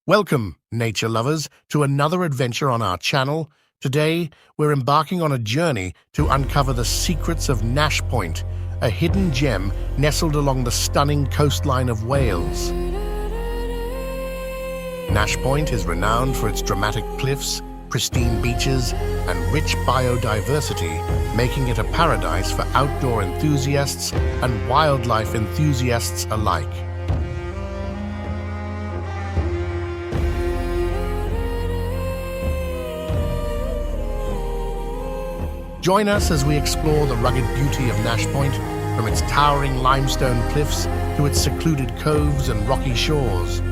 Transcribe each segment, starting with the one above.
Welcome, nature lovers, to another adventure on our channel. Today, we're embarking on a journey to uncover the secrets of Nash Point, a hidden gem nestled along the stunning coastline of Wales. Nash Point is renowned for its dramatic cliffs, pristine beaches, and rich biodiversity, making it a paradise for outdoor enthusiasts and wildlife enthusiasts alike. Join us as we explore the rugged beauty of Nash Point, from its towering limestone cliffs to its secluded coves and rocky shores.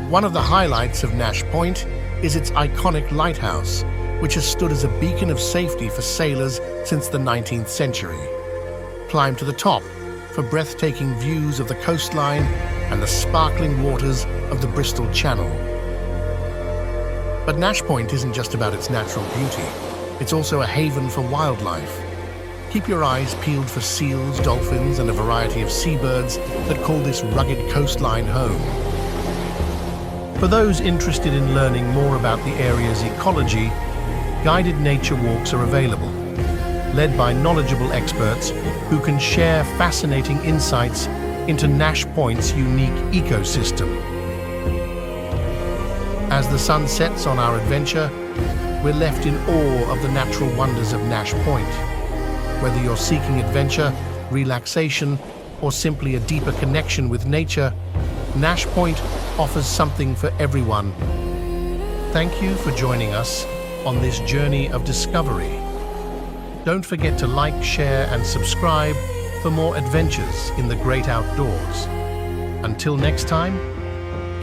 One of the highlights of Nash Point is its iconic lighthouse, which has stood as a beacon of safety for sailors since the 19th century. Climb to the top for breathtaking views of the coastline and the sparkling waters of the Bristol Channel. But Nash Point isn't just about its natural beauty, it's also a haven for wildlife. Keep your eyes peeled for seals, dolphins, and a variety of seabirds that call this rugged coastline home. For those interested in learning more about the area's ecology, guided nature walks are available, led by knowledgeable experts who can share fascinating insights into Nash Point's unique ecosystem. As the sun sets on our adventure, we're left in awe of the natural wonders of Nash Point. Whether you're seeking adventure, relaxation, or simply a deeper connection with nature, Nash Point offers something for everyone. Thank you for joining us on this journey of discovery. Don't forget to like, share, and subscribe for more adventures in the great outdoors. Until next time,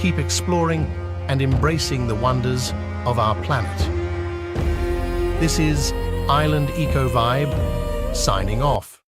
keep exploring and embracing the wonders of our planet. This is Island Eco Vibe, signing off.